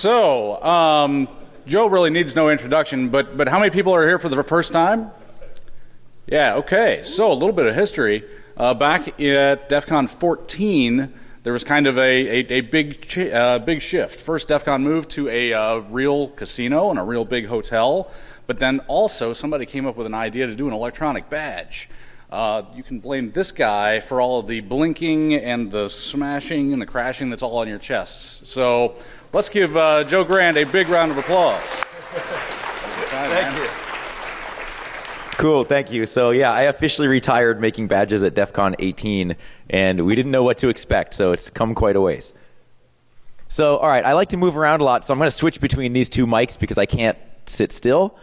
Joe really needs no introduction, but how many people are here for the first time? Yeah, okay. So a little bit of history. Back at DEF CON 14, there was kind of a big shift. First, DEF CON moved to a real casino and a real big hotel, but then also somebody came up with an idea to do an electronic badge. You can blame this guy for all of the blinking and the smashing and the crashing that's all on your chests. So let's give Joe Grand a big round of applause. Thank you. Cool, thank you. So yeah, I officially retired making badges at DEF CON 18, and we didn't know what to expect, so it's come quite a ways. So, all right, I like to move around a lot, so I'm going to switch between these two mics because I can't sit still,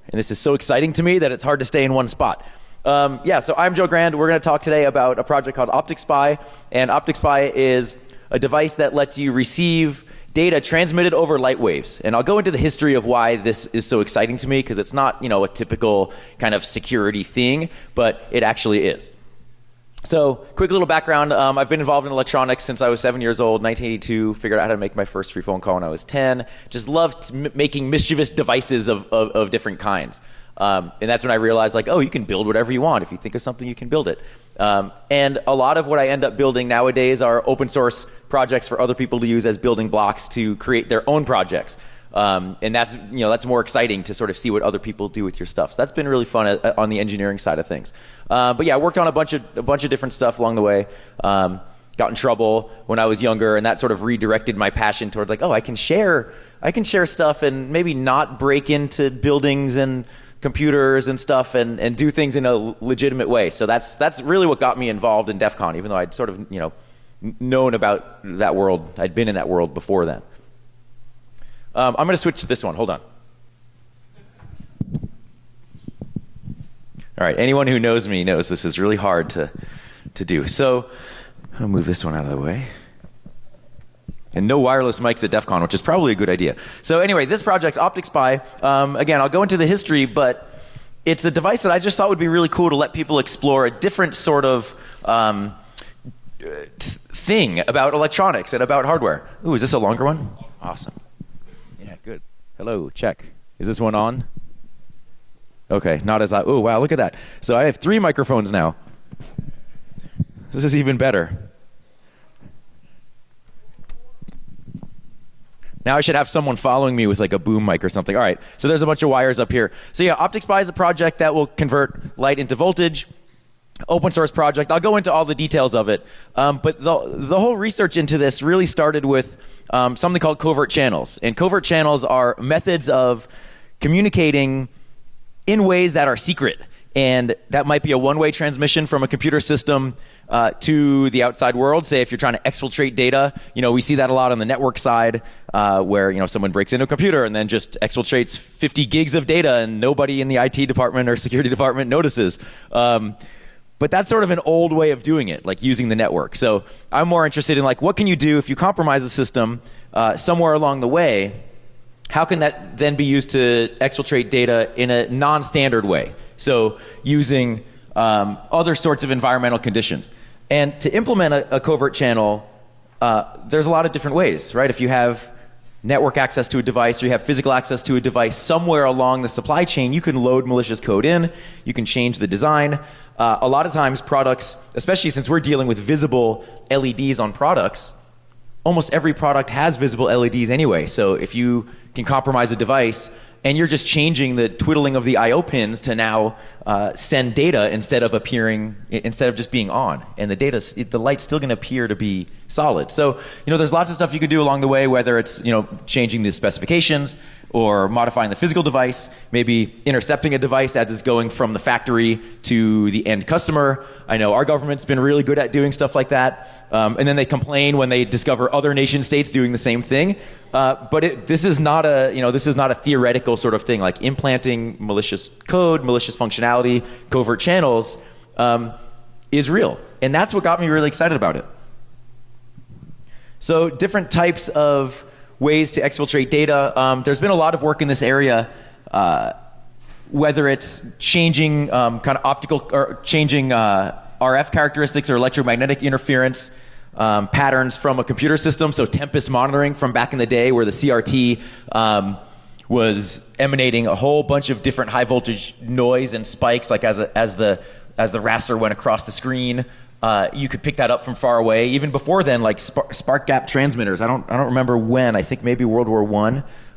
and this is so exciting to me that it's hard to stay in one spot. So I'm Joe Grand. We're going to talk today about a project called OpticSpy, and OpticSpy is a device that lets you receive data transmitted over light waves. And I'll go into the history of why this is so exciting to me, because it's not, a typical kind of security thing, but it actually is. So, quick little background. I've been involved in electronics since I was 7 years old, 1982. Figured out how to make my first free phone call when I was 10. Just loved making mischievous devices of different kinds. And that's when I realized, you can build whatever you want. If you think of something, you can build it. And a lot of what I end up building nowadays are open source projects for other people to use as building blocks to create their own projects. And that's more exciting to sort of see what other people do with your stuff. So that's been really fun on the engineering side of things. But yeah, I worked on a bunch of different stuff along the way. Got in trouble when I was younger, and that sort of redirected my passion towards I can share stuff and maybe not break into buildings and computers and stuff and do things in a legitimate way. So that's really what got me involved in DEF CON, even though I'd sort of known about that world. I'd been in that world before then. I'm going to switch to this one. Hold on. All right. Anyone who knows me knows this is really hard to do. So I'll move this one out of the way. And no wireless mics at DEF CON, which is probably a good idea. So anyway, this project, OpticSpy, again, I'll go into the history, but it's a device that I just thought would be really cool to let people explore a different sort of thing about electronics and about hardware. Ooh, is this a longer one? Awesome. Yeah, good. Hello, check. Is this one on? Okay, not as loud. Oh, wow, look at that. So I have 3 microphones now. This is even better. Now I should have someone following me with a boom mic or something. All right, so there's a bunch of wires up here. So yeah, OpticSpy is a project that will convert light into voltage. Open source project. I'll go into all the details of it. But the whole research into this really started with something called covert channels. And covert channels are methods of communicating in ways that are secret. And that might be a one-way transmission from a computer system to the outside world. Say if you're trying to exfiltrate data, we see that a lot on the network side, where someone breaks into a computer and then just exfiltrates 50 gigs of data, and nobody in the IT department or security department notices. But that's sort of an old way of doing it, using the network. So I'm more interested in what can you do if you compromise a system somewhere along the way? How can that then be used to exfiltrate data in a non-standard way? So using other sorts of environmental conditions. And to implement a covert channel, there's a lot of different ways, right? If you have network access to a device or you have physical access to a device somewhere along the supply chain, you can load malicious code in, you can change the design. A lot of times products, especially since we're dealing with visible LEDs on products, almost every product has visible LEDs anyway. So if you can compromise a device and you're just changing the twiddling of the I/O pins to now send data instead of just being on, and the light's still going to appear to be solid. So there's lots of stuff you can do along the way, whether it's changing the specifications or modifying the physical device, maybe intercepting a device as it's going from the factory to the end customer. I know our government's been really good at doing stuff like that, and then they complain when they discover other nation states doing the same thing. But this is not a theoretical sort of thing. Implanting malicious code, malicious functionality, covert channels is real, and that's what got me really excited about it. So different types of ways to exfiltrate data. There's been a lot of work in this area, whether it's changing kind of optical or changing RF characteristics or electromagnetic interference. patterns from a computer system, so tempest monitoring from back in the day where the CRT was emanating a whole bunch of different high voltage noise and spikes, like as the raster went across the screen. You could pick that up from far away. Even before then, like spark gap transmitters. I don't remember when. I think maybe World War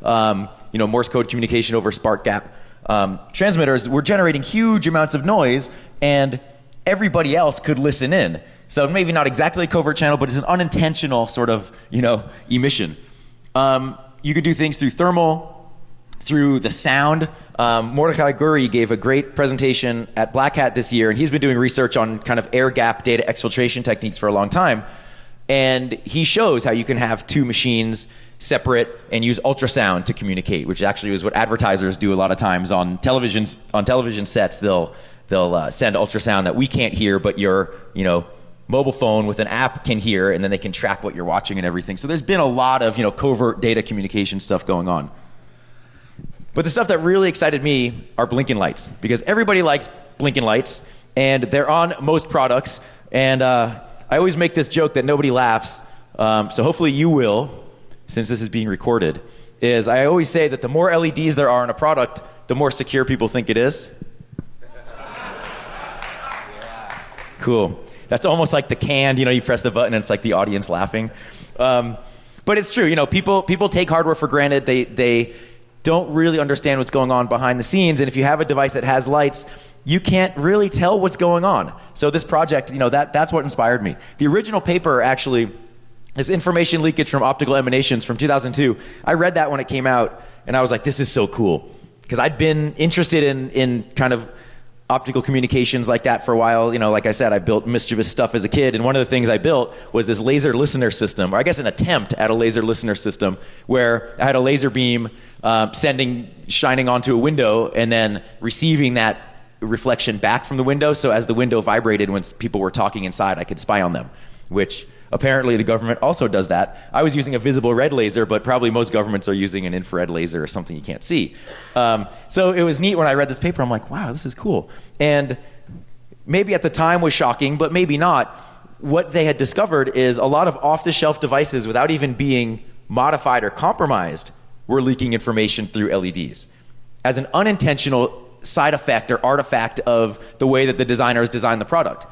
I. Morse code communication over spark gap transmitters were generating huge amounts of noise, and everybody else could listen in. So maybe not exactly a covert channel, but it's an unintentional sort of emission. You could do things through thermal, through the sound. Mordechai Guri gave a great presentation at Black Hat this year, and he's been doing research on kind of air gap data exfiltration techniques for a long time. And he shows how you can have two machines separate and use ultrasound to communicate, which actually is what advertisers do a lot of times on television sets. They'll send ultrasound that we can't hear, but your mobile phone with an app can hear, and then they can track what you're watching and everything. So there's been a lot of covert data communication stuff going on. But the stuff that really excited me are blinking lights, because everybody likes blinking lights, and they're on most products. And I always make this joke that nobody laughs, so hopefully you will, since this is being recorded, is I always say that the more LEDs there are in a product, the more secure people think it is. Cool. That's almost like the canned, you press the button and it's like the audience laughing. But it's true, people take hardware for granted. They don't really understand what's going on behind the scenes, and if you have a device that has lights, you can't really tell what's going on. So this project, that's what inspired me. The original paper, actually, this information leakage from optical emanations from 2002, I read that when it came out, and I was like, this is so cool. Because I'd been interested in kind of optical communications like that for a while. Like I said, I built mischievous stuff as a kid, and one of the things I built was this laser listener system, or I guess an attempt at a laser listener system, where I had a laser beam shining onto a window and then receiving that reflection back from the window. So as the window vibrated when people were talking inside, I could spy on them, which apparently the government also does that. I was using a visible red laser, but probably most governments are using an infrared laser or something you can't see. So it was neat when I read this paper. I'm like, wow, this is cool. And maybe at the time was shocking, but maybe not. What they had discovered is a lot of off-the-shelf devices, without even being modified or compromised, were leaking information through LEDs as an unintentional side effect or artifact of the way that the designers designed the product.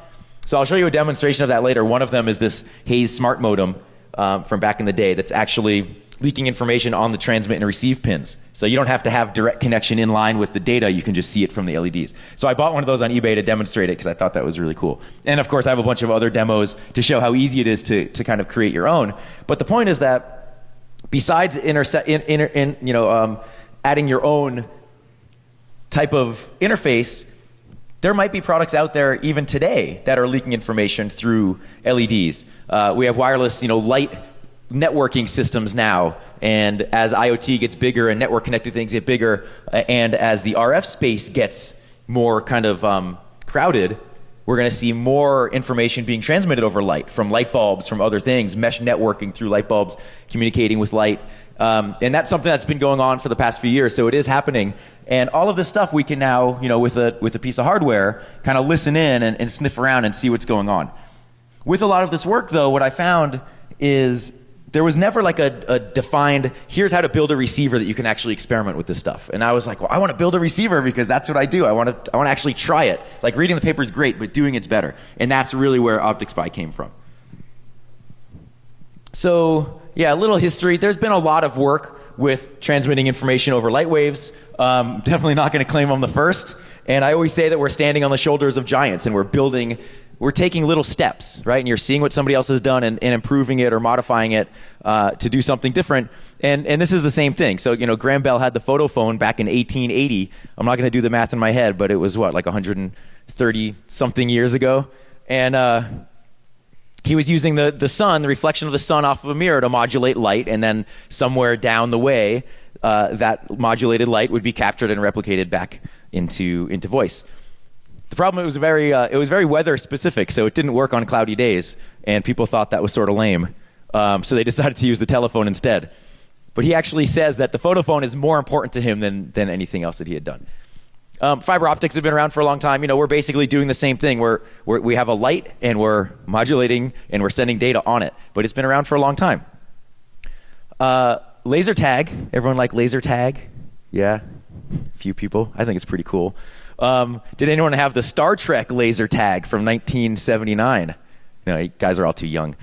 So I'll show you a demonstration of that later. One of them is this Hayes smart modem from back in the day that's actually leaking information on the transmit and receive pins. So you don't have to have direct connection in line with the data. You can just see it from the LEDs. So I bought one of those on eBay to demonstrate it because I thought that was really cool. And of course, I have a bunch of other demos to show how easy it is to kind of create your own. But the point is that besides adding your own type of interface, there might be products out there even today that are leaking information through LEDs. We have wireless, light networking systems now, and as IoT gets bigger and network connected things get bigger, and as the RF space gets more kind of crowded, we're going to see more information being transmitted over light, from light bulbs, from other things, mesh networking through light bulbs, communicating with light. And that's something that's been going on for the past few years, so it is happening. And all of this stuff we can now, with a piece of hardware, kind of listen in and sniff around and see what's going on. With a lot of this work, though, what I found is there was never like a defined, here's how to build a receiver that you can actually experiment with this stuff. And I was like, well, I want to build a receiver because that's what I do. I want to actually try it. Like reading the paper is great, but doing it's better. And that's really where OpticSpy came from. So yeah, a little history. There's been a lot of work with transmitting information over light waves. Definitely not going to claim I'm the first. And I always say that we're standing on the shoulders of giants, and we're taking little steps, right? And you're seeing what somebody else has done and improving it or modifying it to do something different. And this is the same thing. So, Graham Bell had the photo phone back in 1880. I'm not going to do the math in my head, but it was like 130 something years ago. And he was using the sun, the reflection of the sun off of a mirror to modulate light, and then somewhere down the way, that modulated light would be captured and replicated back into voice. The problem, it was very weather specific, so it didn't work on cloudy days, and people thought that was sort of lame. So they decided to use the telephone instead. But he actually says that the photophone is more important to him than anything else that he had done. Fiber optics have been around for a long time. We're basically doing the same thing. We have a light, and we're modulating, and we're sending data on it. But it's been around for a long time. Laser tag. Everyone like laser tag? Yeah? A few people. I think it's pretty cool. Did anyone have the Star Trek laser tag from 1979? No, you guys are all too young.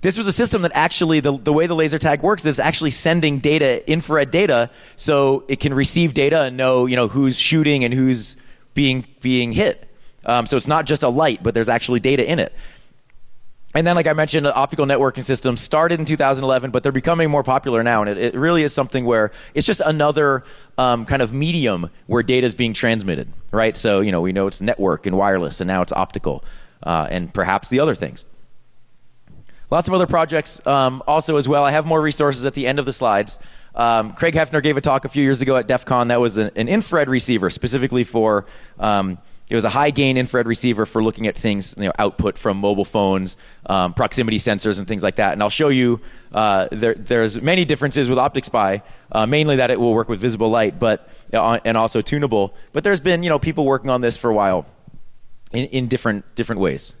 This was a system that actually, the way the laser tag works is actually sending data, infrared data, so it can receive data and know, who's shooting and who's being hit. So it's not just a light, but there's actually data in it. And then, like I mentioned, optical networking systems started in 2011, but they're becoming more popular now. And it really is something where it's just another kind of medium where data is being transmitted, right? So, we know it's network and wireless, and now it's optical, and perhaps the other things. Lots of other projects also as well. I have more resources at the end of the slides. Craig Hefner gave a talk a few years ago at DEF CON that was an infrared receiver specifically for, it was a high gain infrared receiver for looking at things, output from mobile phones, proximity sensors and things like that. And I'll show you there's many differences with OpticSpy, mainly that it will work with visible light, and also tunable. But there's been people working on this for a while in different ways.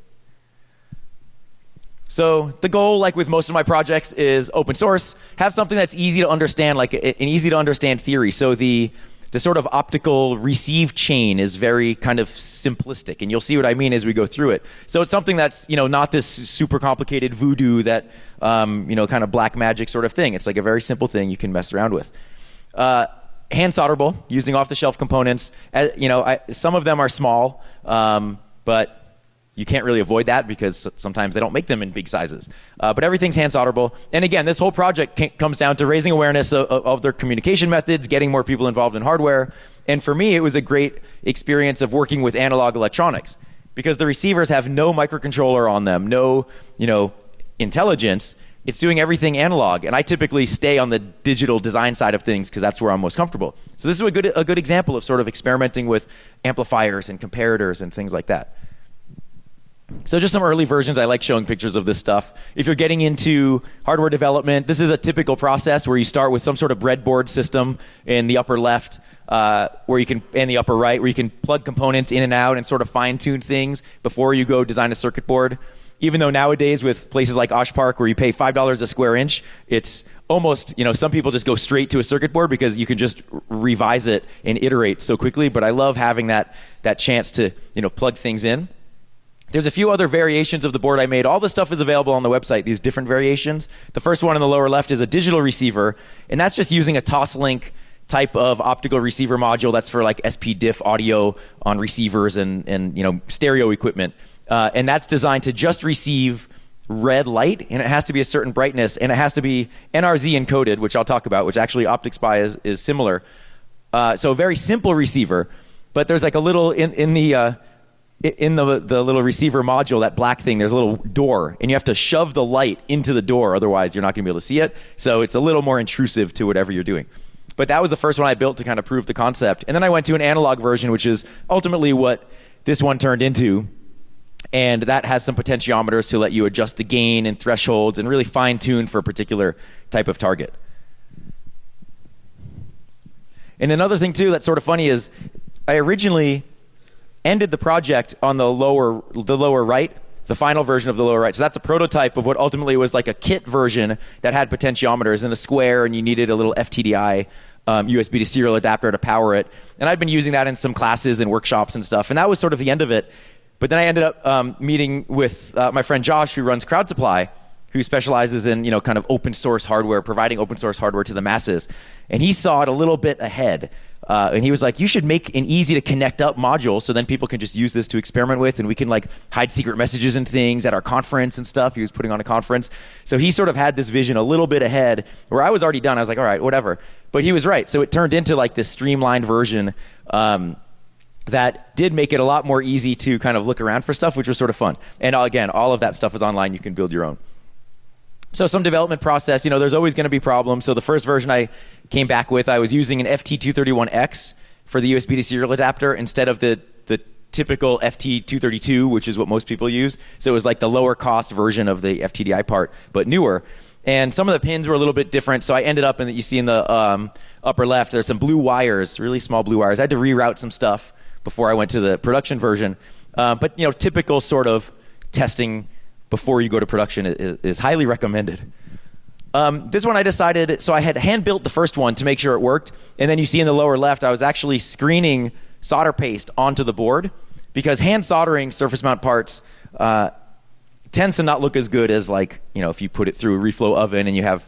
So the goal, like with most of my projects, is open source. Have something that's easy to understand, like an easy to understand theory. So the sort of optical receive chain is very kind of simplistic, and you'll see what I mean as we go through it. So it's something that's not this super complicated voodoo that kind of black magic sort of thing. It's like a very simple thing you can mess around with. Hand solderable, using off-the-shelf components. Some of them are small, but you can't really avoid that because sometimes they don't make them in big sizes. But everything's hand solderable. And again, this whole project comes down to raising awareness of their communication methods, getting more people involved in hardware. And for me, it was a great experience of working with analog electronics because the receivers have no microcontroller on them, no intelligence. It's doing everything analog. And I typically stay on the digital design side of things because that's where I'm most comfortable. So this is a good example of sort of experimenting with amplifiers and comparators and things like that. So just some early versions. I like showing pictures of this stuff. If you're getting into hardware development, this is a typical process where you start with some sort of breadboard system in the upper left, and the upper right, where you can plug components in and out and sort of fine-tune things before you go design a circuit board. Even though nowadays with places like Osh Park where you pay $5 a square inch, it's almost, some people just go straight to a circuit board because you can just revise it and iterate so quickly. But I love having that chance to, plug things in. There's a few other variations of the board I made. All this stuff is available on the website, these different variations. The first one in the lower left is a digital receiver, and that's just using a Toslink type of optical receiver module that's for like SP-diff audio on receivers and stereo equipment. And that's designed to just receive red light, and it has to be a certain brightness, and it has to be NRZ encoded, which I'll talk about, which actually OpticSpy is similar. So a very simple receiver, but there's like a little in the little receiver module, that black thing, there's a little door, and you have to shove the light into the door, otherwise you're not going to be able to see it. So it's a little more intrusive to whatever you're doing. But that was the first one I built to kind of prove the concept. And then I went to an analog version, which is ultimately what this one turned into. And that has some potentiometers to let you adjust the gain and thresholds and really fine-tune for a particular type of target. And another thing, too, that's sort of funny is I originally ended the project on the lower right, the final version of the lower right. So that's a prototype of what ultimately was like a kit version that had potentiometers in a square, and you needed a little FTDI USB to serial adapter to power it. And I'd been using that in some classes and workshops and stuff, and that was sort of the end of it. But then I ended up meeting with my friend Josh, who runs Crowd Supply, who specializes in kind of open source hardware, providing open source hardware to the masses. And he saw it a little bit ahead. And he was like, you should make an easy to connect up module so then people can just use this to experiment with, and we can like hide secret messages and things at our conference and stuff. He was putting on a conference. So he sort of had this vision a little bit ahead where I was already done. I was like, all right, whatever. But he was right. So it turned into like this streamlined version that did make it a lot more easy to kind of look around for stuff, which was sort of fun. And again, all of that stuff is online. You can build your own. So some development process, there's always going to be problems. So the first version I came back with, I was using an FT231X for the USB to serial adapter instead of the typical FT232, which is what most people use. So it was like the lower cost version of the FTDI part, but newer. And some of the pins were a little bit different, so I ended up in that you see in the upper left, there's some blue wires, really small blue wires. I had to reroute some stuff before I went to the production version. But typical sort of testing before you go to production is highly recommended. This one I decided, so I had hand-built the first one to make sure it worked, and then you see in the lower left, I was actually screening solder paste onto the board, because hand soldering surface mount parts tends to not look as good as if you put it through a reflow oven and you have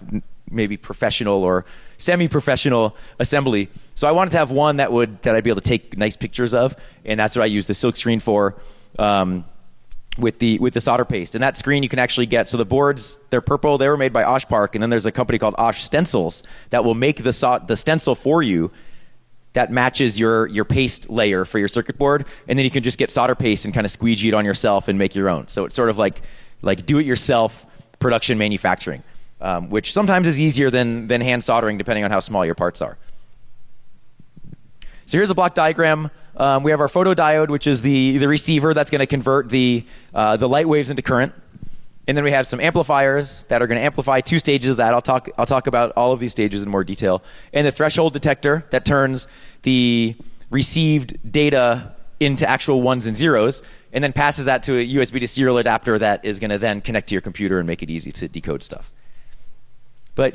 maybe professional or semi-professional assembly. So I wanted to have one that I'd be able to take nice pictures of, and that's what I used the silk screen for. With the solder paste. And that screen you can actually get. So the boards, they're purple. They were made by Osh Park. And then there's a company called Osh Stencils that will make the stencil for you that matches your paste layer for your circuit board. And then you can just get solder paste and kind of squeegee it on yourself and make your own. So it's sort of like do-it-yourself production manufacturing, which sometimes is easier than hand soldering depending on how small your parts are. So here's a block diagram. We have our photodiode, which is the receiver that's going to convert the light waves into current. And then we have some amplifiers that are going to amplify 2 stages of that. I'll talk about all of these stages in more detail. And the threshold detector that turns the received data into actual ones and zeros, and then passes that to a USB to serial adapter that is going to then connect to your computer and make it easy to decode stuff. But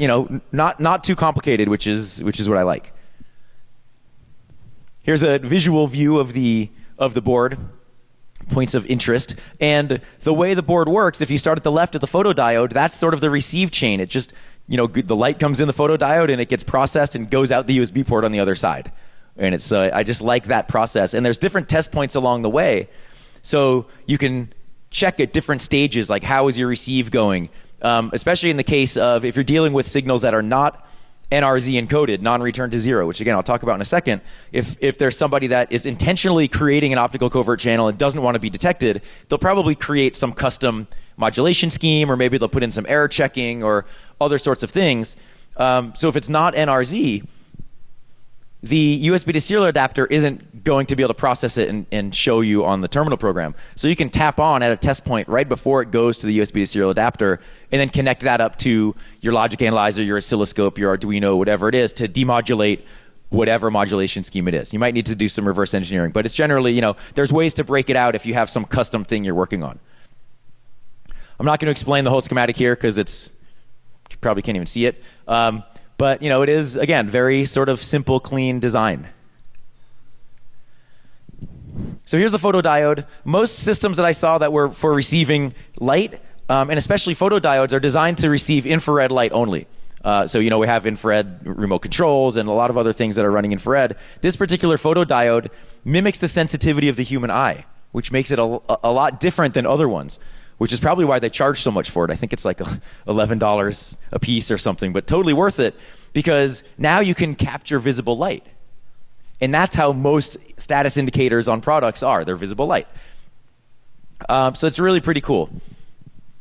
not too complicated, which is what I like. Here's a visual view of the board, points of interest. And the way the board works, if you start at the left of the photodiode, that's sort of the receive chain. It just, the light comes in the photodiode and it gets processed and goes out the USB port on the other side. And it's I just like that process. And there's different test points along the way. So you can check at different stages, like how is your receive going, especially in the case of if you're dealing with signals that are not NRZ encoded, non-return to zero, which again I'll talk about in a second. If there's somebody that is intentionally creating an optical covert channel and doesn't want to be detected, they'll probably create some custom modulation scheme, or maybe they'll put in some error checking or other sorts of things. So if it's not NRZ, the USB to serial adapter isn't going to be able to process it and show you on the terminal program. So you can tap on at a test point right before it goes to the USB to serial adapter, and then connect that up to your logic analyzer, your oscilloscope, your Arduino, whatever it is, to demodulate whatever modulation scheme it is. You might need to do some reverse engineering, but it's generally, there's ways to break it out if you have some custom thing you're working on. I'm not going to explain the whole schematic here because you probably can't even see it. But it is, again, very sort of simple, clean design. So here's the photodiode. Most systems that I saw that were for receiving light, and especially photodiodes, are designed to receive infrared light only. So we have infrared remote controls and a lot of other things that are running infrared. This particular photodiode mimics the sensitivity of the human eye, which makes it a lot different than other ones, which is probably why they charge so much for it. I think it's like $11 a piece or something, but totally worth it because now you can capture visible light. And that's how most status indicators on products are. They're visible light. So it's really pretty cool.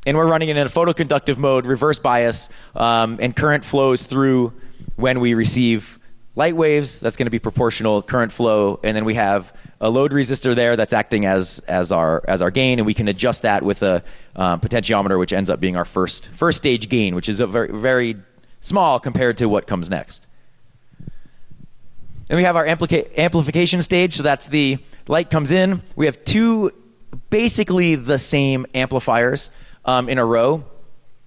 And we're running it in a photoconductive mode, reverse bias, and current flows through when we receive light waves. That's going to be proportional current flow. And then we have a load resistor there that's acting as our gain, and we can adjust that with a potentiometer, which ends up being our first stage gain, which is a very, very small compared to what comes next. And we have our amplification stage, so that's the light comes in. We have 2 basically the same amplifiers in a row.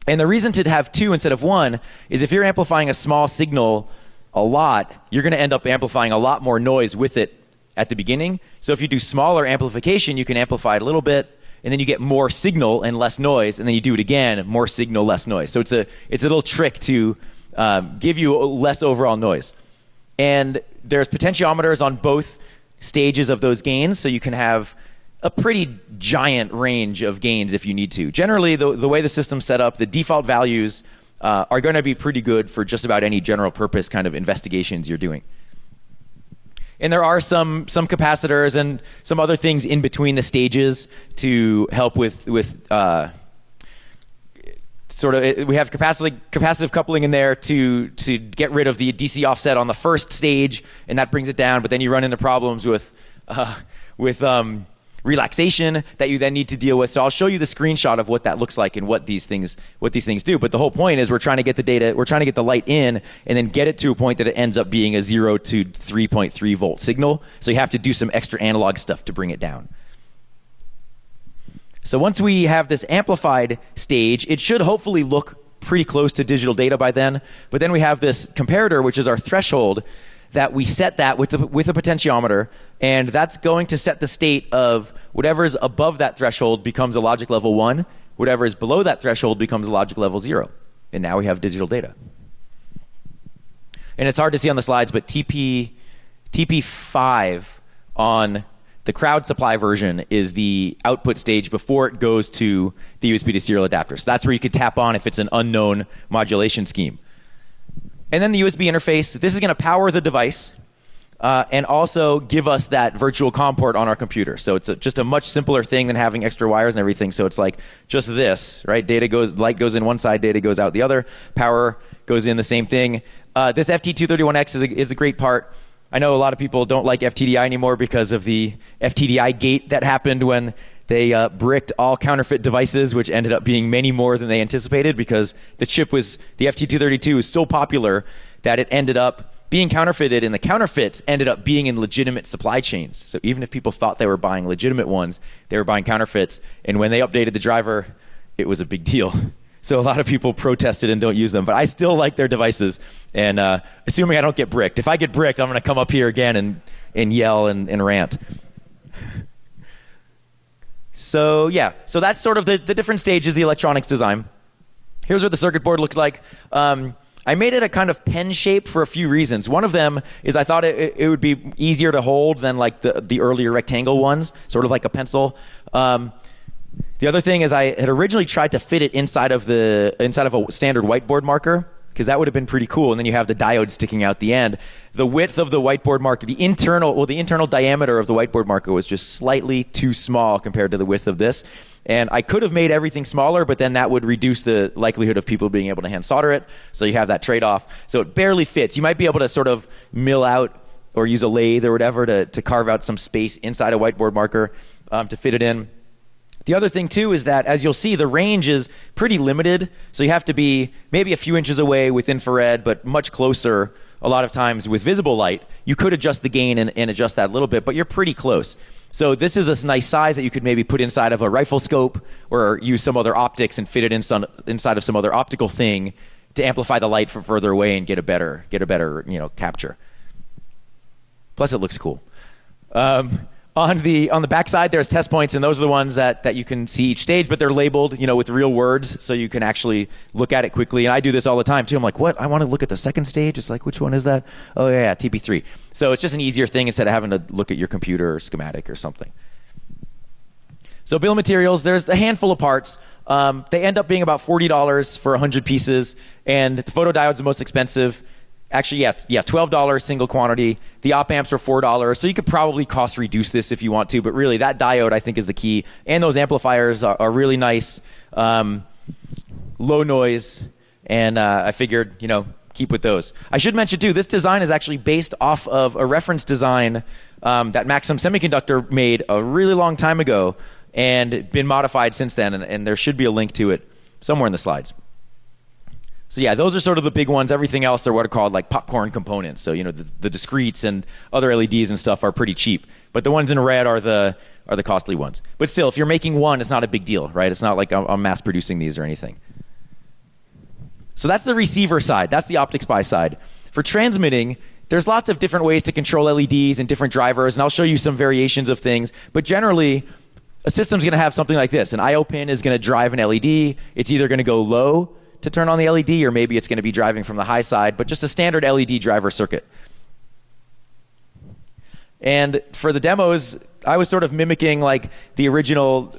And the reason to have 2 instead of 1 is if you're amplifying a small signal a lot, you're going to end up amplifying a lot more noise with it at the beginning. So if you do smaller amplification, you can amplify it a little bit, and then you get more signal and less noise, and then you do it again, more signal, less noise. So it's a little trick to give you less overall noise. And there's potentiometers on both stages of those gains, so you can have a pretty giant range of gains if you need to. Generally, the way the system's set up, the default values are going to be pretty good for just about any general purpose kind of investigations you're doing. And there are some capacitors and some other things in between the stages to help with sort of, we have capacitive coupling in there to get rid of the DC offset on the first stage, and that brings it down. But then you run into problems with relaxation that you then need to deal with. So I'll show you the screenshot of what that looks like and what these things do. But the whole point is we're trying to get the data, we're trying to get the light in and then get it to a point that it ends up being a 0 to 3.3 volt signal. So you have to do some extra analog stuff to bring it down. So once we have this amplified stage, it should hopefully look pretty close to digital data by then. But then we have this comparator, which is our threshold, that we set that with a potentiometer, and that's going to set the state of whatever is above that threshold becomes a logic level 1, whatever is below that threshold becomes a logic level 0. And now we have digital data. And it's hard to see on the slides, but TP5 on the crowd supply version is the output stage before it goes to the USB to serial adapter. So that's where you could tap on if it's an unknown modulation scheme. And then the USB interface, this is going to power the device and also give us that virtual COM port on our computer. So it's just a much simpler thing than having extra wires and everything. So it's like just this, right? Light goes in one side, data goes out the other. Power goes in the same thing. This FT231X is a great part. I know a lot of people don't like FTDI anymore because of the FTDI gate that happened when they bricked all counterfeit devices, which ended up being many more than they anticipated because the FT232 was so popular that it ended up being counterfeited, and the counterfeits ended up being in legitimate supply chains. So even if people thought they were buying legitimate ones, they were buying counterfeits. And when they updated the driver, it was a big deal. So a lot of people protested and don't use them. But I still like their devices, and assuming I don't get bricked. If I get bricked, I'm going to come up here again and yell and rant. So yeah, so that's sort of the different stages of the electronics design. Here's what the circuit board looks like. I made it a kind of pen shape for a few reasons. One of them is I thought it would be easier to hold than like the earlier rectangle ones, sort of like a pencil. The other thing is I had originally tried to fit it inside of a standard whiteboard marker, because that would have been pretty cool. And then you have the diode sticking out the end. The width of the whiteboard marker, the internal diameter of the whiteboard marker was just slightly too small compared to the width of this. And I could have made everything smaller, but then that would reduce the likelihood of people being able to hand solder it. So you have that trade-off. So it barely fits. You might be able to sort of mill out or use a lathe or whatever to carve out some space inside a whiteboard marker to fit it in. The other thing, too, is that, as you'll see, the range is pretty limited. So you have to be maybe a few inches away with infrared, but much closer a lot of times with visible light. You could adjust the gain and adjust that a little bit, but you're pretty close. So this is a nice size that you could maybe put inside of a rifle scope or use some other optics and fit it inside of some other optical thing to amplify the light from further away and get a better capture. Plus, it looks cool. On the back side, there's test points, and those are the ones that you can see each stage, but they're labeled, with real words, so you can actually look at it quickly. And I do this all the time, too. I'm like, what? I want to look at the second stage? It's like, which one is that? Oh, yeah, TP3. So it's just an easier thing instead of having to look at your computer or schematic or something. So bill of materials, there's a handful of parts. They end up being about $40 for 100 pieces, and the photodiode's the most expensive. Actually, yeah, $12 single quantity. The op amps are $4, so you could probably cost reduce this if you want to, but really that diode I think is the key. And those amplifiers are really nice, low noise, and I figured, keep with those. I should mention too, this design is actually based off of a reference design that Maxim Semiconductor made a really long time ago and been modified since then, and there should be a link to it somewhere in the slides. So yeah, those are sort of the big ones. Everything else are what are called like popcorn components. So the discretes and other LEDs and stuff are pretty cheap, but the ones in red are the costly ones. But still, if you're making one, it's not a big deal, right? It's not like I'm mass producing these or anything. So that's the receiver side. That's the OpticSpy side. For transmitting, there's lots of different ways to control LEDs and different drivers, and I'll show you some variations of things. But generally, a system's going to have something like this. An I/O pin is going to drive an LED. It's either going to go low to turn on the LED, or maybe it's going to be driving from the high side, but just a standard LED driver circuit. And for the demos, I was sort of mimicking like the original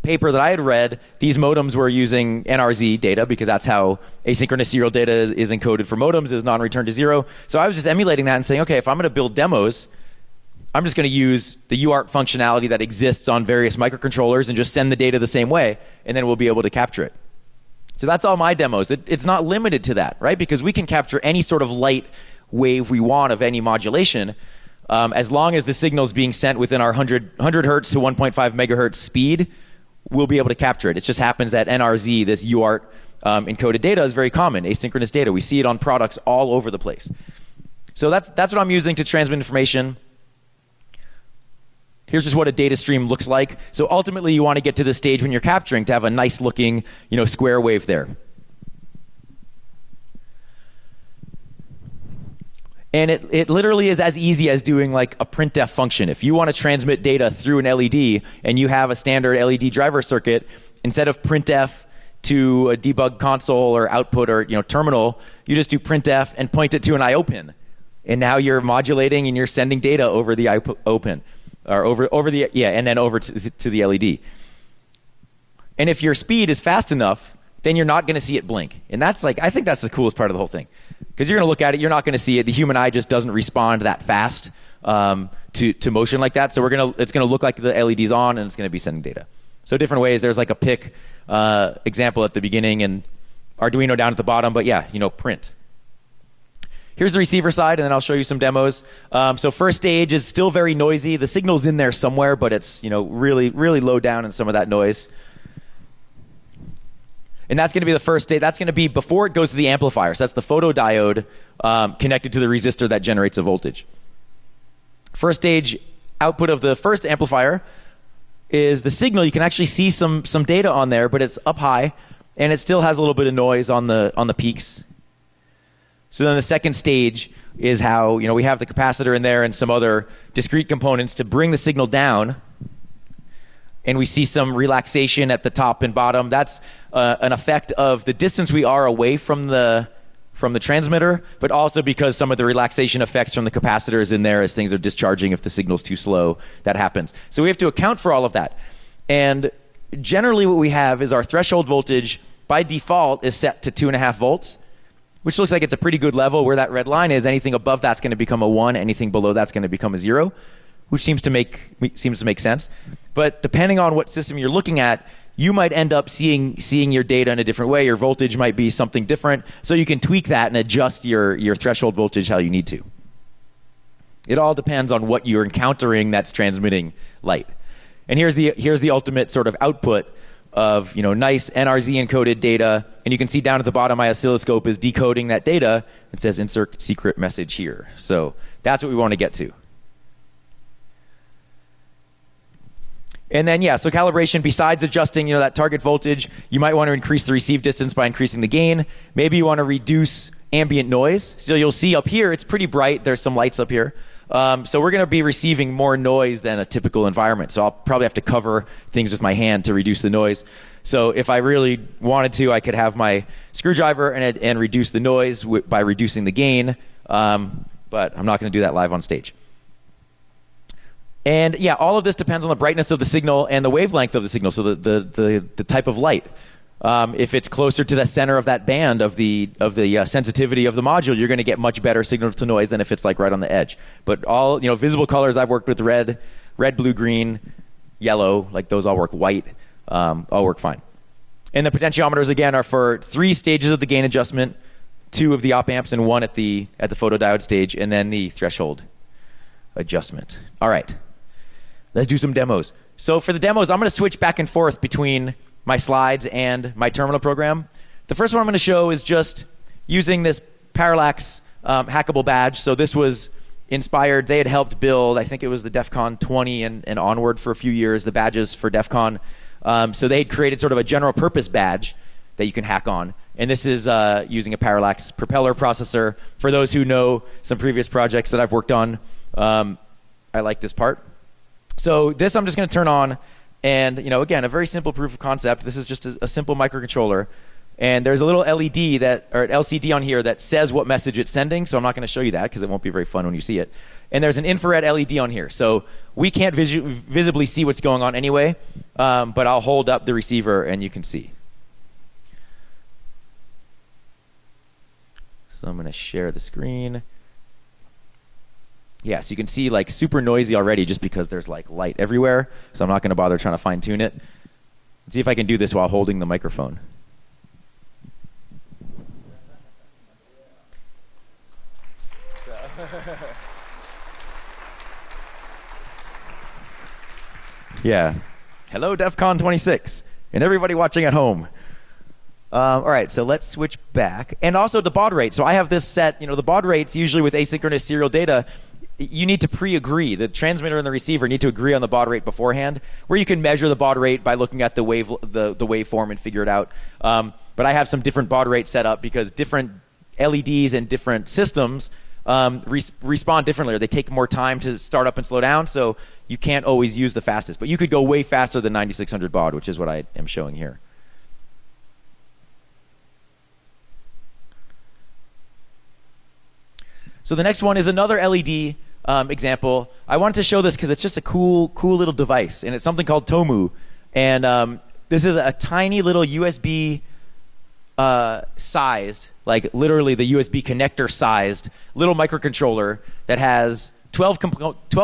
paper that I had read. These modems were using NRZ data because that's how asynchronous serial data is encoded for modems, is non-return to zero. So I was just emulating that and saying, okay, if I'm going to build demos, I'm just going to use the UART functionality that exists on various microcontrollers and just send the data the same way, and then we'll be able to capture it. So that's all my demos. It's not limited to that, right? Because we can capture any sort of light wave we want of any modulation. As long as the signal is being sent within our 100 hertz to 1.5 megahertz speed, we'll be able to capture it. It just happens that NRZ, this UART encoded data, is very common, asynchronous data. We see it on products all over the place. So that's what I'm using to transmit information. Here's just what a data stream looks like. So ultimately, you want to get to the stage when you're capturing to have a nice looking, square wave there. And it literally is as easy as doing like a printf function. If you want to transmit data through an LED and you have a standard LED driver circuit, instead of printf to a debug console or output or terminal, you just do printf and point it to an I/O pin. And now you're modulating and you're sending data over the I/O pin, or and then over to the LED. And if your speed is fast enough, then you're not going to see it blink. And that's I think that's the coolest part of the whole thing. Because you're going to look at it, you're not going to see it. The human eye just doesn't respond that fast to motion like that. So it's going to look like the LED's on, and it's going to be sending data. So different ways. There's like a pick example at the beginning and Arduino down at the bottom. But yeah, print. Here's the receiver side, and then I'll show you some demos. So first stage is still very noisy. The signal's in there somewhere, but it's really, really low down in some of that noise. And that's going to be the first stage. That's going to be before it goes to the amplifier. So that's the photodiode connected to the resistor that generates a voltage. First stage output of the first amplifier is the signal. You can actually see some data on there, but it's up high, and it still has a little bit of noise on the peaks. So then the second stage is how we have the capacitor in there and some other discrete components to bring the signal down. And we see some relaxation at the top and bottom. That's an effect of the distance we are away from the transmitter, but also because some of the relaxation effects from the capacitors in there as things are discharging. If the signal's too slow, that happens. So we have to account for all of that. And generally what we have is our threshold voltage by default is set to 2.5 volts, which looks like it's a pretty good level. Where that red line is, anything above that's going to become a 1, anything below that's going to become a 0. Which seems to make sense. But depending on what system you're looking at, you might end up seeing your data in a different way. Your voltage might be something different. So you can tweak that and adjust your threshold voltage how you need to. It all depends on what you're encountering that's transmitting light. And here's the ultimate sort of output of nice NRZ encoded data. And you can see down at the bottom, my oscilloscope is decoding that data. It says insert secret message here. So that's what we want to get to. And then, so calibration, besides adjusting, that target voltage, you might want to increase the receive distance by increasing the gain. Maybe you want to reduce ambient noise. So you'll see up here, it's pretty bright. There's some lights up here. So we're going to be receiving more noise than a typical environment. So I'll probably have to cover things with my hand to reduce the noise. So if I really wanted to, I could have my screwdriver and reduce the noise by reducing the gain. But I'm not going to do that live on stage. And all of this depends on the brightness of the signal and the wavelength of the signal, so the type of light. If it's closer to the center of that band of the sensitivity of the module, you're going to get much better signal to noise than if it's like right on the edge. But all visible colors I've worked with: red, blue, green, yellow. Like those all work. White, all work fine. And the potentiometers again are for 3 stages of the gain adjustment, 2 of the op amps and 1 at the photodiode stage, and then the threshold adjustment. All right. Let's do some demos. So for the demos, I'm going to switch back and forth between my slides and my terminal program. The first one I'm going to show is just using this Parallax hackable badge. So this was inspired. They had helped build, I think it was the DEF CON 20 and onward for a few years, the badges for DEF CON. So they had created sort of a general purpose badge that you can hack on. And this is using a Parallax propeller processor. For those who know some previous projects that I've worked on, I like this part. So this I'm just going to turn on, and again, a very simple proof of concept. This is just a simple microcontroller, and there's a little LED or an LCD on here that says what message it's sending. So I'm not going to show you that because it won't be very fun when you see it. And there's an infrared LED on here, so we can't visibly see what's going on anyway. But I'll hold up the receiver and you can see. So I'm going to share the screen. Yeah, so you can see like super noisy already just because there's like light everywhere. So I'm not going to bother trying to fine tune it. Let's see if I can do this while holding the microphone. Yeah. Hello, DEF CON 26, and everybody watching at home. All right, so let's switch back. And also the baud rate. So I have this set, the baud rates usually with asynchronous serial data, you need to pre-agree. The transmitter and the receiver need to agree on the baud rate beforehand, where you can measure the baud rate by looking at the waveform and figure it out. But I have some different baud rates set up because different LEDs and different systems respond differently, or they take more time to start up and slow down, so you can't always use the fastest. But you could go way faster than 9600 baud, which is what I am showing here. So the next one is another LED example. I wanted to show this because it's just a cool little device, and it's something called Tomu. And this is a tiny little USB sized, like literally the USB connector sized little microcontroller that has 12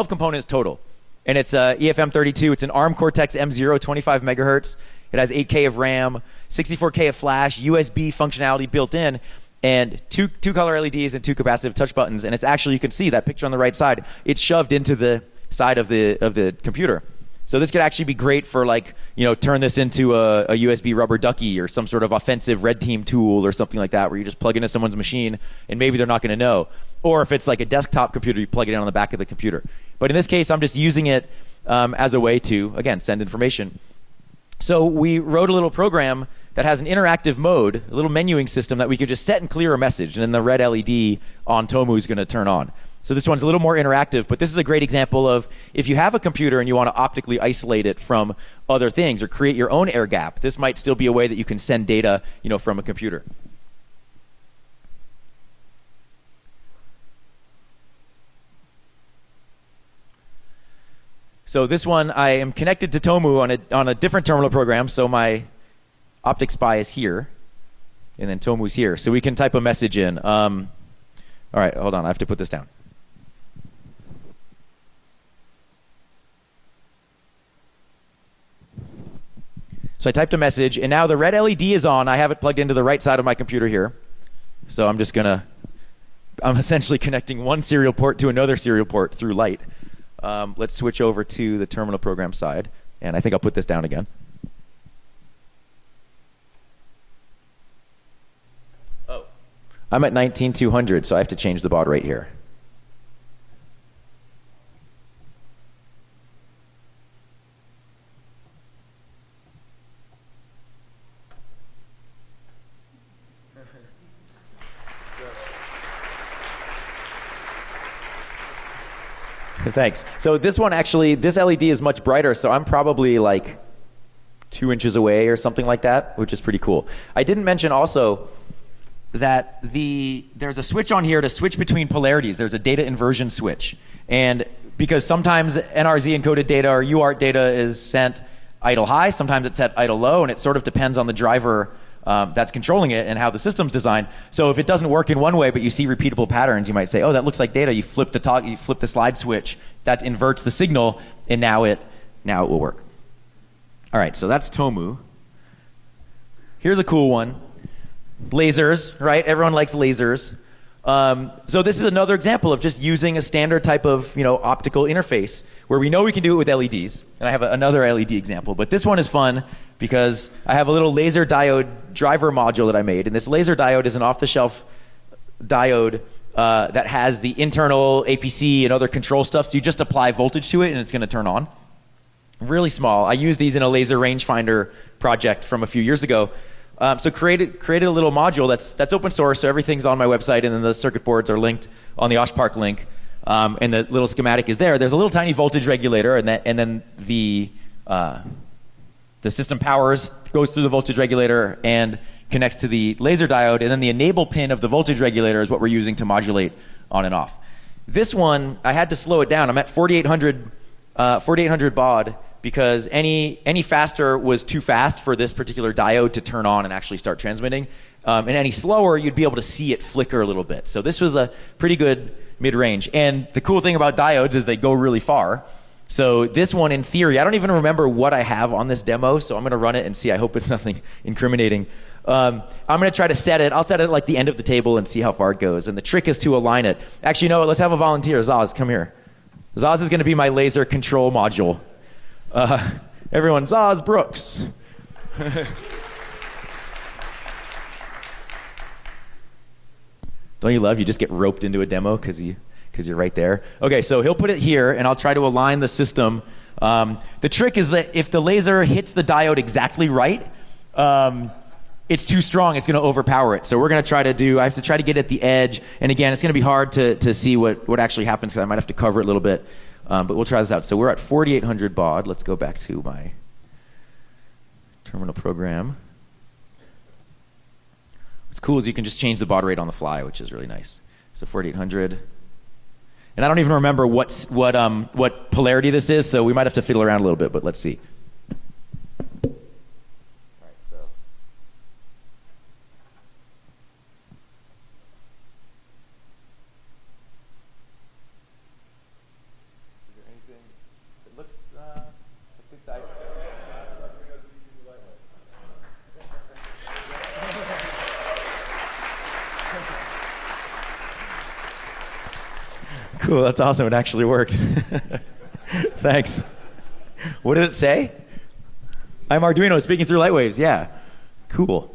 components total. And it's EFM32. It's an ARM Cortex M0, 25 megahertz. It has 8K of RAM, 64K of flash, USB functionality built in, and two color LEDs and two capacitive touch buttons. And it's actually, you can see that picture on the right side, it's shoved into the side of the computer. So this could actually be great for, like, turn this into a USB rubber ducky or some sort of offensive red team tool or something like that, where you just plug into someone's machine and maybe they're not going to know. Or if it's like a desktop computer, you plug it in on the back of the computer. But in this case, I'm just using it as a way to, again, send information. So we wrote a little program that has an interactive mode, a little menuing system that we could just set and clear a message, and then the red LED on Tomu is going to turn on. So this one's a little more interactive, but this is a great example of if you have a computer and you want to optically isolate it from other things or create your own air gap, this might still be a way that you can send data, from a computer. So this one, I am connected to Tomu on a different terminal program, so my OpticSpy is here, and then Tomu's here. So we can type a message in. All right, hold on, I have to put this down. So I typed a message, and now the red LED is on. I have it plugged into the right side of my computer here. So I'm essentially connecting one serial port to another serial port through light. Let's switch over to the terminal program side, and I think I'll put this down again. Oh, I'm at 19200, so I have to change the baud rate here. Thanks. So this one actually, this LED is much brighter, so I'm probably like 2 inches away or something like that, which is pretty cool. I didn't mention also that there's a switch on here to switch between polarities. There's a data inversion switch. And because sometimes NRZ encoded data or UART data is sent idle high, sometimes it's set idle low, and it sort of depends on the driver that's controlling it and how the system's designed. So if it doesn't work in one way, but you see repeatable patterns, you might say, oh, that looks like data. You flip the slide switch, that inverts the signal, and now it will work. All right, so that's Tomu. Here's a cool one. Lasers, right? Everyone likes lasers. So this is another example of just using a standard type of optical interface where we know we can do it with LEDs. And I have another LED example, but this one is fun because I have a little laser diode driver module that I made, and this laser diode is an off-the-shelf diode that has the internal APC and other control stuff, so you just apply voltage to it and it's going to turn on. Really small. I used these in a laser rangefinder project from a few years ago. So created a little module that's open source, so everything's on my website, and then the circuit boards are linked on the OshPark link, and the little schematic is there. There's a little tiny voltage regulator, and then the system powers, goes through the voltage regulator and connects to the laser diode, and then the enable pin of the voltage regulator is what we're using to modulate on and off. This one, I had to slow it down. I'm at 4800 baud, because any faster was too fast for this particular diode to turn on and actually start transmitting. And any slower, you'd be able to see it flicker a little bit. So this was a pretty good mid-range. And the cool thing about diodes is they go really far. So this one, in theory, I don't even remember what I have on this demo, so I'm going to run it and see. I hope it's nothing incriminating. I'm going to try to set it. I'll set it at like the end of the table and see how far it goes. And the trick is to align it. Actually, no, let's have a volunteer. Zaz, come here. Zaz is going to be my laser control module. Everyone's Oz Brooks. Don't you love? You just get roped into a demo because you're right there. Okay, so he'll put it here, and I'll try to align the system. The trick is that if the laser hits the diode exactly right, it's too strong. It's going to overpower it. So we're going to try to I have to try to get at the edge. And again, it's going to be hard to see what actually happens because I might have to cover it a little bit. But we'll try this out. So we're at 4800 baud. Let's go back to my terminal program. What's cool is you can just change the baud rate on the fly, which is really nice. So 4800. And I don't even remember what polarity this is, so we might have to fiddle around a little bit, but let's see. All right, so. Is there anything that looks I think that Cool, that's awesome. It actually worked. Thanks. What did it say? I'm Arduino speaking through light waves. Yeah. Cool.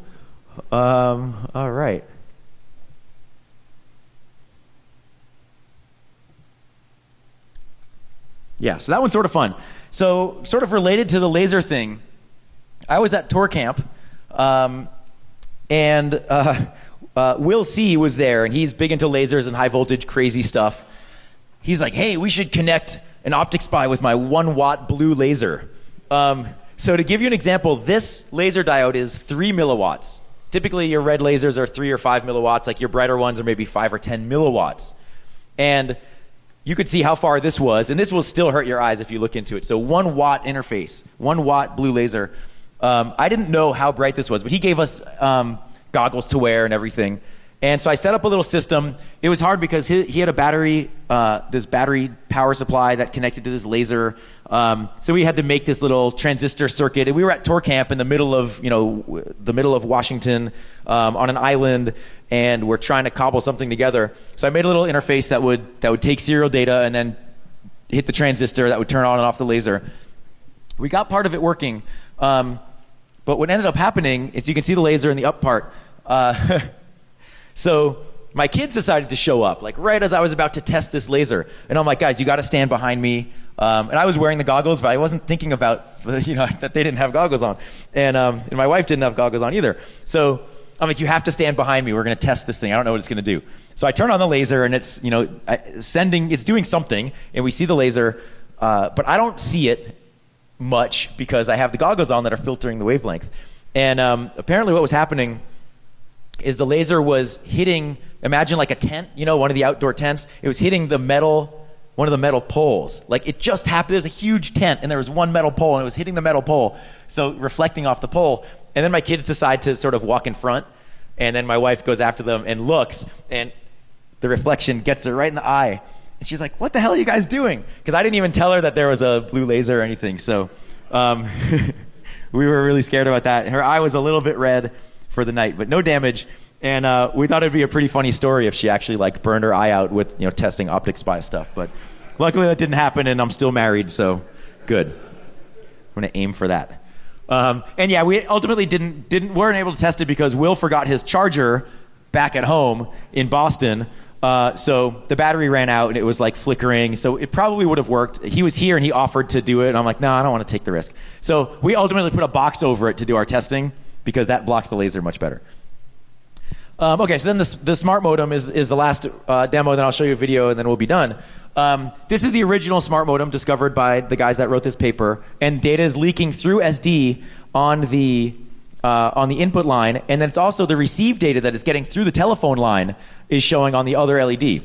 All right. Yeah, so that one's sort of fun. So sort of related to the laser thing, I was at Tour Camp, and Will C. was there, and he's big into lasers and high voltage crazy stuff. He's like, hey, we should connect an OpticSpy with my 1 watt blue laser. So to give you an example, this laser diode is 3 milliwatts. Typically your red lasers are 3 or 5 milliwatts, like your brighter ones are maybe 5 or 10 milliwatts. And you could see how far this was, and this will still hurt your eyes if you look into it. So 1 watt interface, 1 watt blue laser. I didn't know how bright this was, but he gave us goggles to wear and everything. And so I set up a little system. It was hard because he had a battery, this battery power supply that connected to this laser. So we had to make this little transistor circuit. And we were at Tour Camp in the middle of, Washington, on an island, and we're trying to cobble something together. So I made a little interface that would take serial data and then hit the transistor that would turn on and off the laser. We got part of it working, but what ended up happening is you can see the laser in the up part. So my kids decided to show up, like right as I was about to test this laser. And I'm like, guys, you got to stand behind me. And I was wearing the goggles, but I wasn't thinking about that they didn't have goggles on. And my wife didn't have goggles on either. So I'm like, you have to stand behind me. We're going to test this thing. I don't know what it's going to do. So I turn on the laser, and it's it's doing something, and we see the laser, but I don't see it much because I have the goggles on that are filtering the wavelength. And apparently what was happening is the laser was hitting, imagine like a tent, one of the outdoor tents. It was hitting one of the metal poles. Like it just happened, there was a huge tent and there was one metal pole and it was hitting the metal pole, so reflecting off the pole. And then my kids decide to sort of walk in front, and then my wife goes after them and looks, and the reflection gets her right in the eye. And she's like, what the hell are you guys doing? Because I didn't even tell her that there was a blue laser or anything. So we were really scared about that. Her eye was a little bit red for the night, but no damage. And we thought it'd be a pretty funny story if she actually burned her eye out with testing OpticSpy stuff. But luckily that didn't happen, and I'm still married, so good. I'm gonna aim for that. And yeah, we ultimately weren't able to test it because Will forgot his charger back at home in Boston. So the battery ran out and it was flickering. So it probably would have worked. He was here and he offered to do it, and I'm like, no, I don't want to take the risk. So we ultimately put a box over it to do our testing because that blocks the laser much better. Okay, so then the smart modem is the last demo. Then I'll show you a video and then we'll be done. This is the original smart modem discovered by the guys that wrote this paper, and data is leaking through SD on the input line, and then it's also the received data that is getting through the telephone line is showing on the other LED.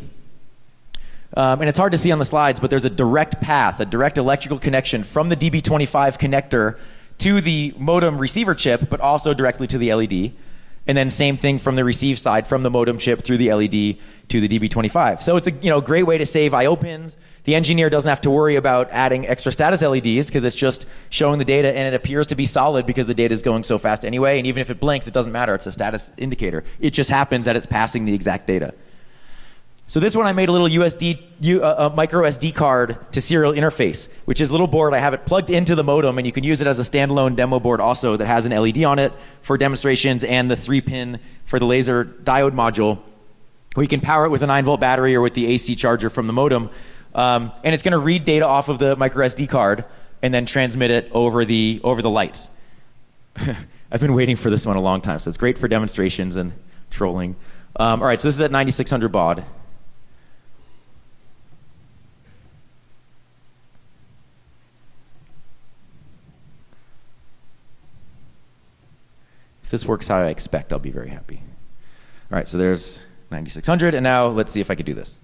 And it's hard to see on the slides, but there's a direct path, a direct electrical connection from the DB25 connector to the modem receiver chip, but also directly to the LED. And then same thing from the receive side, from the modem chip through the LED to the DB25. So it's a great way to save I/O pins. The engineer doesn't have to worry about adding extra status LEDs because it's just showing the data, and it appears to be solid because the data is going so fast anyway. And even if it blinks, it doesn't matter. It's a status indicator. It just happens that it's passing the exact data. So this one I made a little micro SD card to serial interface, which is a little board. I have it plugged into the modem, and you can use it as a standalone demo board also that has an LED on it for demonstrations and the 3-pin for the laser diode module, where you can power it with a 9-volt battery or with the AC charger from the modem. And it's going to read data off of the micro SD card and then transmit it over the lights. I've been waiting for this one a long time, so it's great for demonstrations and trolling. All right, so this is at 9600 baud. If this works how I expect, I'll be very happy. All right, so there's 9600, and now let's see if I can do this.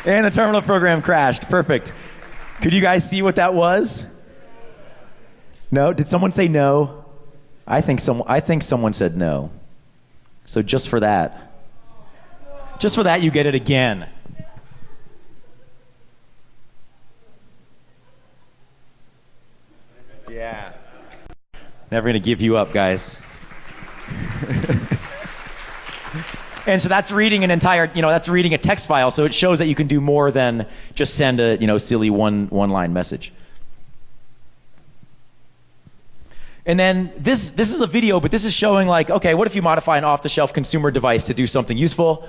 And the terminal program crashed. Perfect. Could you guys see what that was? No? Did someone say no? I think someone said no. So just for that, you get it again. Yeah. Never going to give you up, guys. And so that's reading an entire, that's reading a text file. So it shows that you can do more than just send a, silly one-line message. And then this is a video, but this is showing like, okay, what if you modify an off-the-shelf consumer device to do something useful?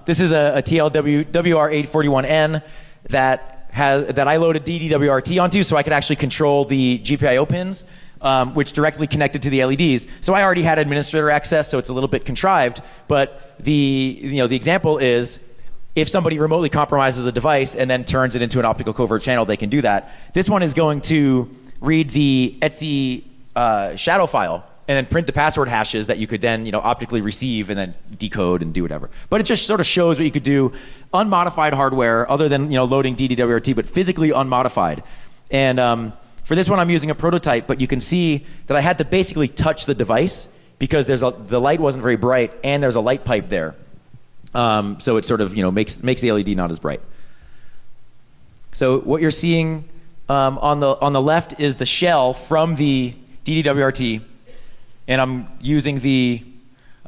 This is a TLWR841N that I loaded DDWRT onto, so I could actually control the GPIO pins, which directly connected to the LEDs. So I already had administrator access, so it's a little bit contrived. But the example is, if somebody remotely compromises a device and then turns it into an optical covert channel, they can do that. This one is going to read the ETSI shadow file and then print the password hashes that you could then optically receive and then decode and do whatever. But it just sort of shows what you could do, unmodified hardware, other than loading DDWRT, but physically unmodified. And for this one, I'm using a prototype, but you can see that I had to basically touch the device because the light wasn't very bright, and there's a light pipe there. So it sort of makes the LED not as bright. So what you're seeing on the left is the shell from the DDWRT, and I'm using the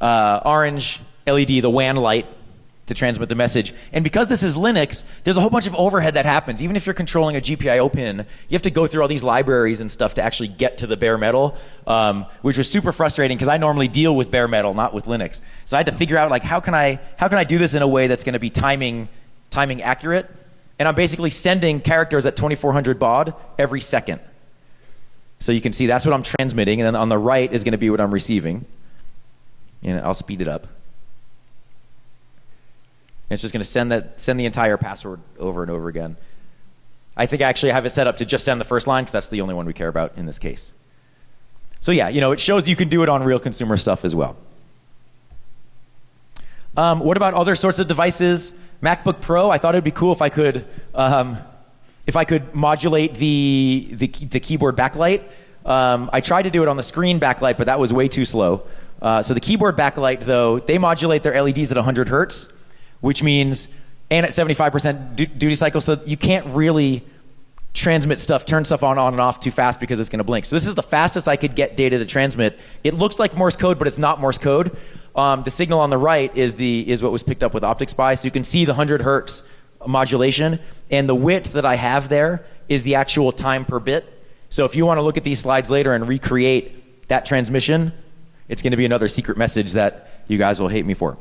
orange LED, the WAN light, to transmit the message. And because this is Linux, there's a whole bunch of overhead that happens. Even if you're controlling a GPIO pin, you have to go through all these libraries and stuff to actually get to the bare metal, which was super frustrating because I normally deal with bare metal, not with Linux. So I had to figure out like how can I do this in a way that's going to be timing accurate. And I'm basically sending characters at 2400 baud every second. So you can see that's what I'm transmitting, and then on the right is going to be what I'm receiving. And I'll speed it up. It's just going to send the entire password over and over again. I think I actually have it set up to just send the first line because that's the only one we care about in this case. So yeah, it shows you can do it on real consumer stuff as well. What about other sorts of devices? MacBook Pro, I thought it would be cool if I could modulate the keyboard backlight. I tried to do it on the screen backlight, but that was way too slow. So the keyboard backlight, though, they modulate their LEDs at 100 hertz. Which means, and at 75% duty cycle, so you can't really turn stuff on and off too fast because it's going to blink. So this is the fastest I could get data to transmit. It looks like Morse code, but it's not Morse code. The signal on the right is what was picked up with OpticSpy, so you can see the 100 hertz modulation, and the width that I have there is the actual time per bit. So if you want to look at these slides later and recreate that transmission, it's going to be another secret message that you guys will hate me for.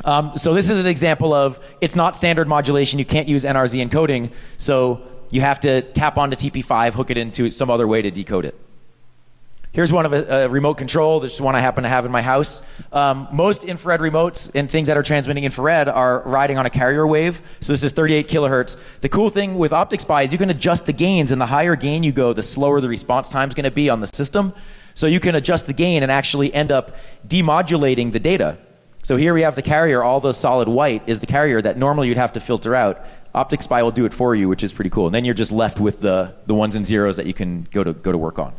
So this is an example of, it's not standard modulation. You can't use NRZ encoding, so you have to tap onto TP5, hook it into some other way to decode it. Here's one of a remote control. This is one I happen to have in my house. Most infrared remotes and things that are transmitting infrared are riding on a carrier wave. So this is 38 kilohertz. The cool thing with OpticSpy is you can adjust the gains, and the higher gain you go, the slower the response time is going to be on the system. So you can adjust the gain and actually end up demodulating the data. So here we have the carrier. All the solid white is the carrier that normally you'd have to filter out. OpticSpy will do it for you, which is pretty cool. And then you're just left with the ones and zeros that you can go to work on.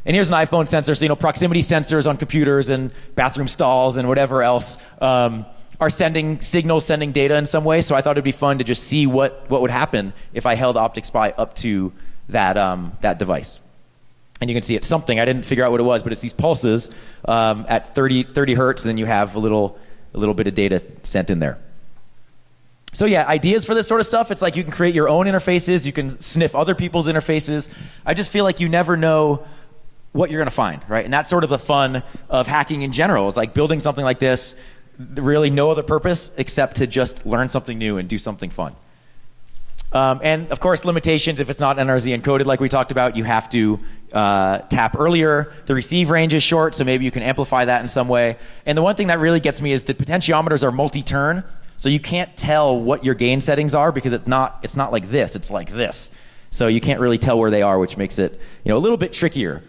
And here's an iPhone sensor, so proximity sensors on computers and bathroom stalls and whatever else are sending signals, sending data in some way. So I thought it'd be fun to just see what would happen if I held OpticSpy up to that device. And you can see it's something. I didn't figure out what it was, but it's these pulses at 30 hertz, and then you have a little bit of data sent in there. So yeah, ideas for this sort of stuff. It's like you can create your own interfaces. You can sniff other people's interfaces. I just feel like you never know what you're going to find, right? And that's sort of the fun of hacking in general. It's like building something like this, really no other purpose except to just learn something new and do something fun. And of course, limitations. If it's not NRZ encoded like we talked about, you have to tap earlier. The receive range is short, so maybe you can amplify that in some way. And the one thing that really gets me is that potentiometers are multi-turn, so you can't tell what your gain settings are because it's not like this, it's like this. So you can't really tell where they are, which makes it a little bit trickier.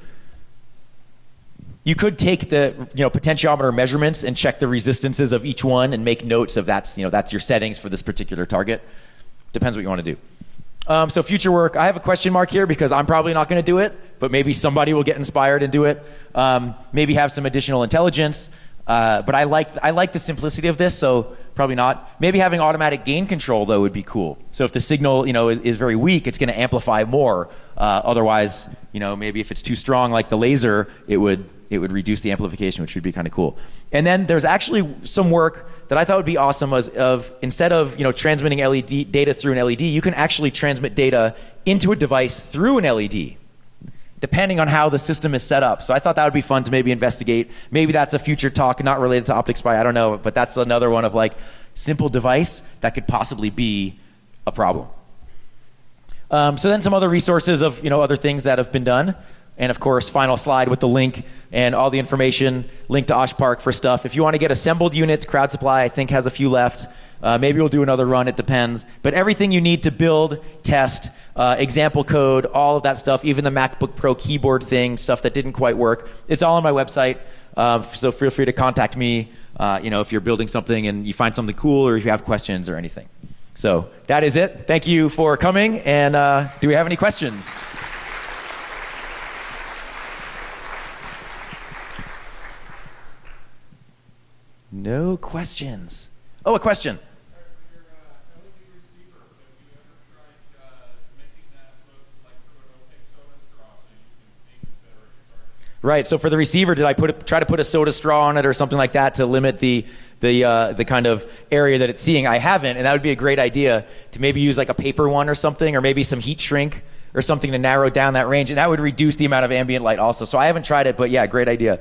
You could take the potentiometer measurements and check the resistances of each one and make notes of that's your settings for this particular target. Depends what you want to do. So future work, I have a question mark here because I'm probably not going to do it, but maybe somebody will get inspired and do it. Maybe have some additional intelligence. But I like the simplicity of this, so probably not. Maybe having automatic gain control though would be cool. So if the signal is very weak, it's going to amplify more. Otherwise, maybe if it's too strong like the laser, it would reduce the amplification, which would be kind of cool. And then there's actually some work that I thought would be awesome instead of transmitting LED data through an LED, you can actually transmit data into a device through an LED, depending on how the system is set up. So I thought that would be fun to maybe investigate. Maybe that's a future talk, not related to OpticSpy, I don't know, but that's another one of like simple device that could possibly be a problem. So then some other resources of other things that have been done. And of course, final slide with the link and all the information, link to OshPark for stuff. If you want to get assembled units, Crowd Supply I think has a few left. Maybe we'll do another run, it depends. But everything you need to build, test, example code, all of that stuff, even the MacBook Pro keyboard thing, stuff that didn't quite work, it's all on my website. So feel free to contact me if you're building something and you find something cool or if you have questions or anything. So that is it. Thank you for coming. And do we have any questions? No questions. Oh, a question. Right. So for the receiver, did I try to put a soda straw on it or something like that to limit the kind of area that it's seeing? I haven't, and that would be a great idea to maybe use like a paper one or something, or maybe some heat shrink or something to narrow down that range, and that would reduce the amount of ambient light also. So I haven't tried it, but yeah, great idea.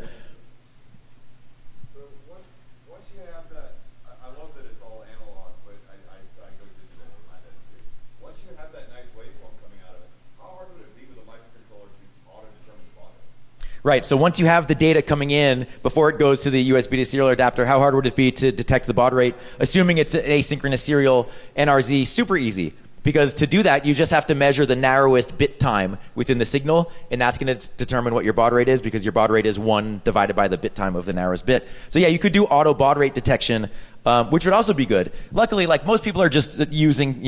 Right, so once you have the data coming in, before it goes to the USB to serial adapter, how hard would it be to detect the baud rate? Assuming it's an asynchronous serial NRZ, super easy. Because to do that, you just have to measure the narrowest bit time within the signal, and that's going to determine what your baud rate is, because your baud rate is 1 divided by the bit time of the narrowest bit. So yeah, you could do auto baud rate detection, which would also be good. Luckily, like most people are just using,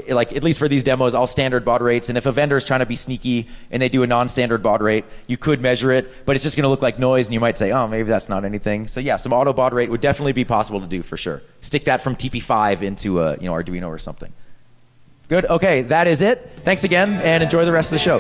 like at least for these demos, all standard baud rates. And if a vendor is trying to be sneaky and they do a non-standard baud rate, you could measure it, but it's just going to look like noise, and you might say, oh, maybe that's not anything. So yeah, some auto baud rate would definitely be possible to do for sure. Stick that from TP5 into Arduino or something. Good. Okay, that is it. Thanks again, and enjoy the rest of the show.